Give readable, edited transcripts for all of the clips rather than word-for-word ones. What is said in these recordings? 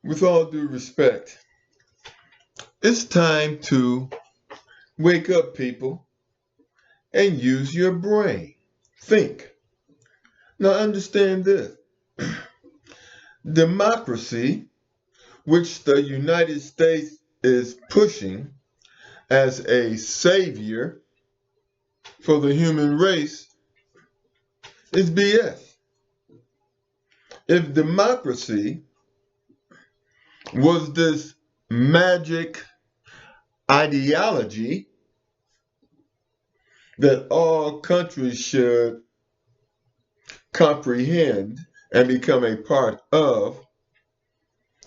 With all due respect, it's time to wake up, people, and use your brain. Think. Now understand this. Democracy, which the United States is pushing as a savior for the human race, is BS. If democracy was this magic ideology that all countries should comprehend and become a part of,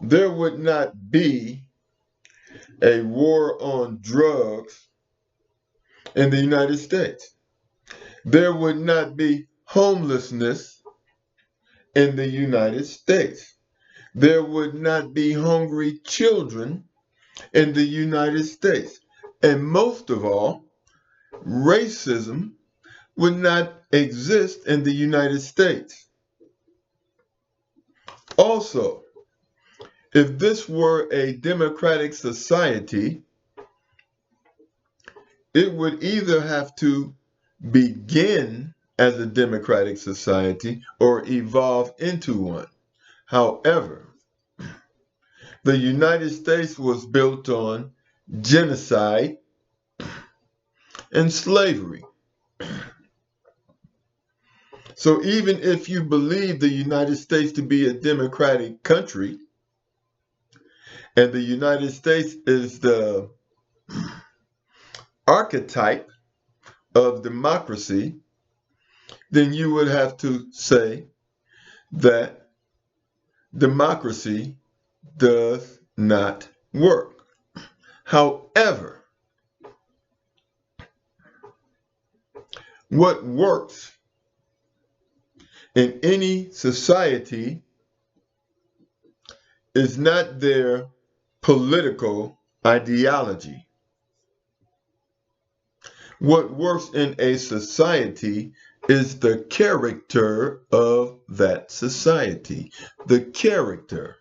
there would not be a war on drugs in the United States. There would not be homelessness in the United States. There would not be hungry children in the United States. And most of all, racism would not exist in the United States. Also, if this were a democratic society, it would either have to begin as a democratic society or evolve into one. However, the United States was built on genocide and slavery. So even if you believe the United States to be a democratic country, and the United States is the archetype of democracy, then you would have to say that democracy does not work. However, what works in any society is not their political ideology. What works in a society is the character of that society. The character.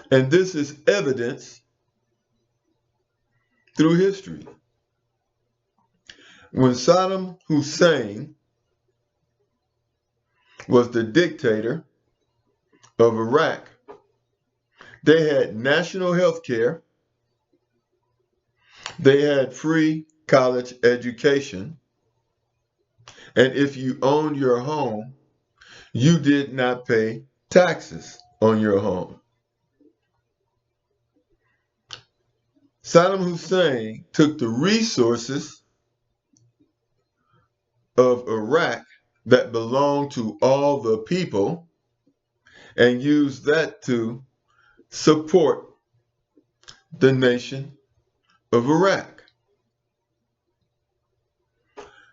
And this is evidenced through history. When Saddam Hussein was the dictator of Iraq, they had national health care, they had free college education, and if you owned your home, you did not pay taxes on your home. Saddam Hussein took the resources of Iraq that belonged to all the people and used that to support the nation of Iraq.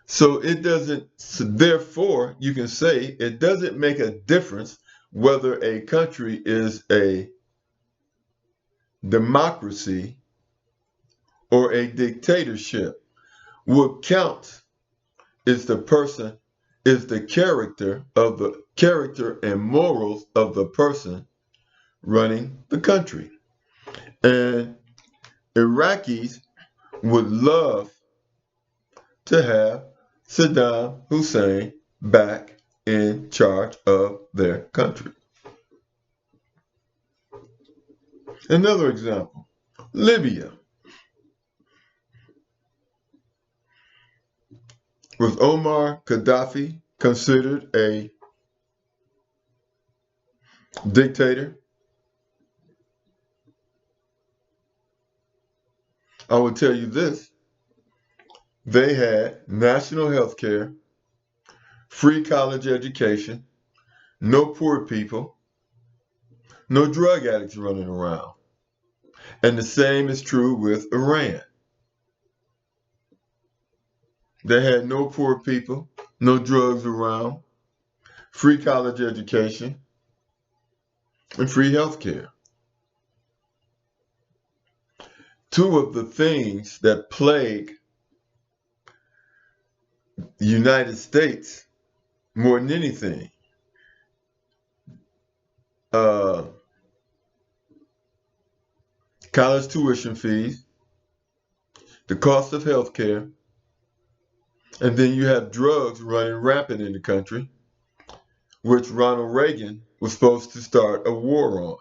So it doesn't, so therefore you can say it doesn't make a difference whether a country is a democracy or a dictatorship. What counts is the person, is the character and morals of the person running the country. And Iraqis would love to have Saddam Hussein back in charge of their country. Another example, Libya. Was Omar Gaddafi considered a dictator? I will tell you this. They had national health care, free college education, no poor people, no drug addicts running around. And the same is true with Iran. They had no poor people, no drugs around, free college education, and free health care. Two of the things that plague the United States more than anything uh, college tuition fees, the cost of health care, and then you have drugs running rampant in the country, which Ronald Reagan was supposed to start a war on.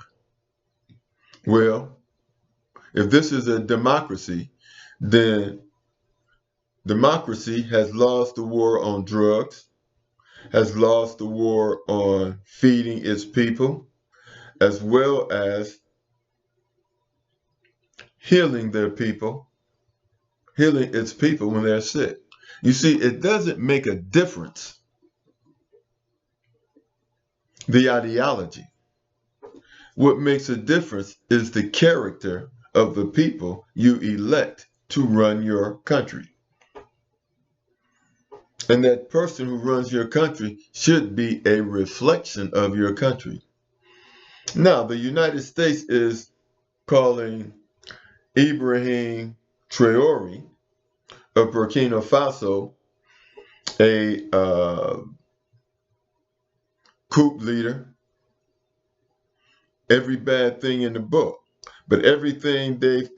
Well, if this is a democracy, then democracy has lost the war on drugs, has lost the war on feeding its people, as well as healing its people when they're sick. You see, it doesn't make a difference, the ideology. What makes a difference is the character of the people you elect to run your country. And that person who runs your country should be a reflection of your country. Now, the United States is calling Ibrahim Traore of Burkina Faso a coup leader, every bad thing in the book. But everything they're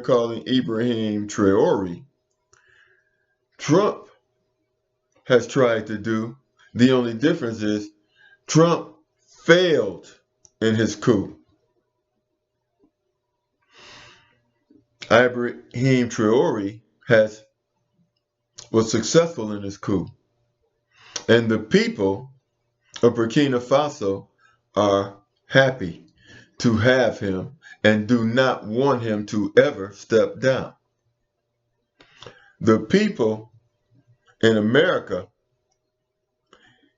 calling Ibrahim Traore, Trump has tried to do. The only difference is Trump failed in his coup. Ibrahim Traore was successful in his coup. And the people of Burkina Faso are happy to have him and do not want him to ever step down. The people in America,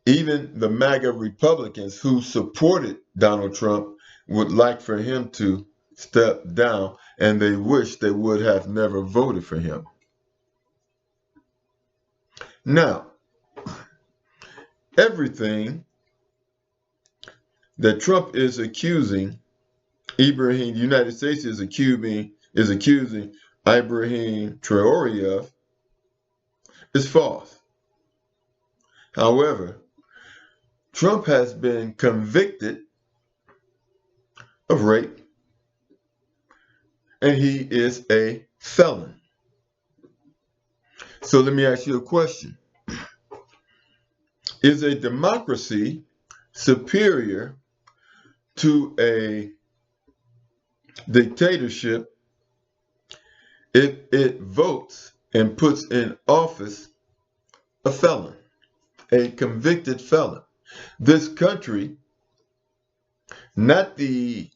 even the MAGA Republicans who supported Donald Trump, would like for him to step down, and they wish they would have never voted for him. Now, everything that Trump is accusing the United States is accusing Ibrahim Traore of is false. However, Trump has been convicted of rape, and he is a felon. So let me ask you a question. Is a democracy superior to a dictatorship if it votes and puts in office a felon, a convicted felon? This country, not the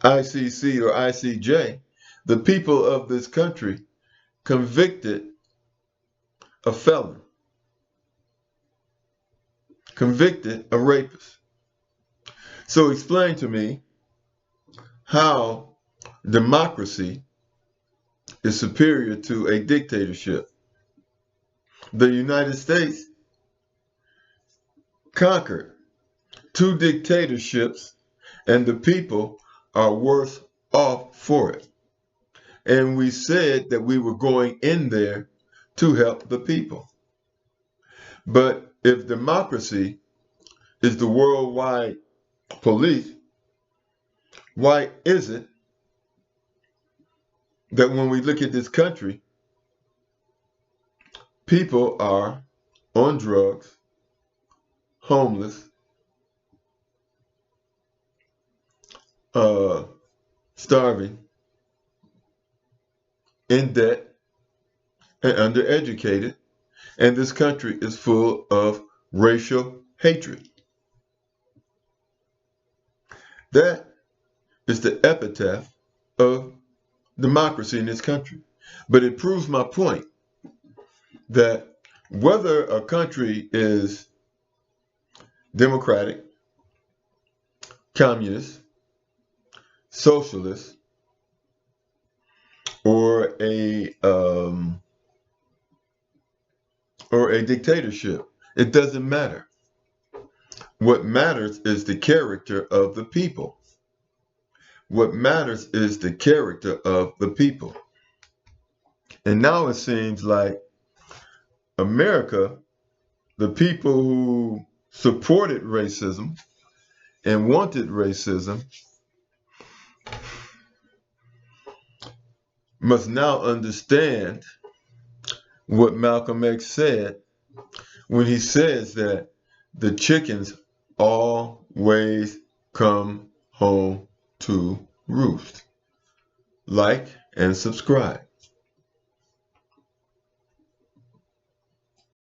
ICC or ICJ, the people of this country convicted a felon, convicted a rapist. So explain to me how democracy is superior to a dictatorship. The United States conquered 2 dictatorships, and the people are worse off for it. And we said that we were going in there to help the people. But if democracy is the worldwide police, why is it that when we look at this country, people are on drugs, homeless, starving, in debt, and undereducated, and this country is full of racial hatred? That is the epitaph of democracy in this country. But it proves my point that whether a country is democratic, communist, socialist, or a dictatorship, it doesn't matter. What matters is the character of the people. What matters is the character of the people. And now it seems like America, the people who supported racism and wanted racism must now understand what Malcolm X said when he says that the chickens always come home to roost. Like and subscribe.